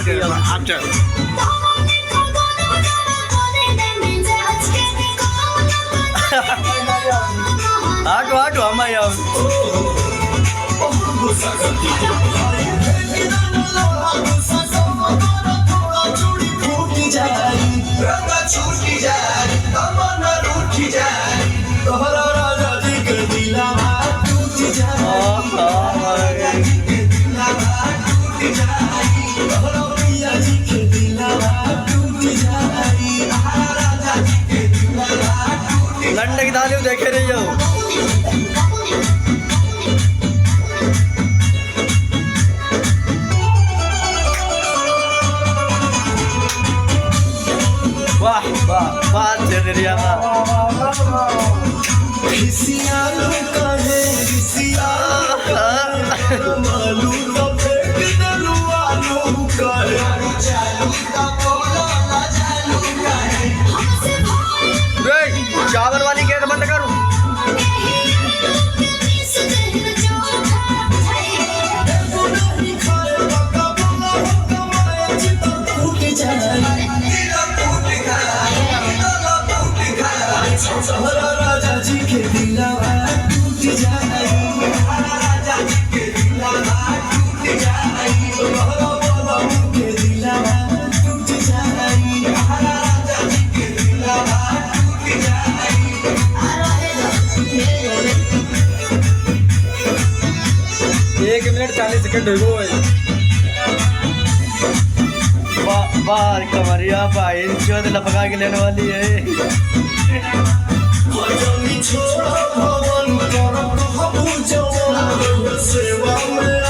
अच्छा auto auto हमारे आओ लंडे की दालियों देखे रही हो वाह वाह वाह चेरिया चावल वाली गेट बंद करूं राजा जी के दिलावा टूट जाए राजा जी के दिलावा टूट जाए के दिलावा टूट जाए राजा जी के दिलावा टूट जाए 1 मिनट 40 सेकंड हो गए बाहर कमरिया भाई इंचो लपका के लेने वाली है सेवा में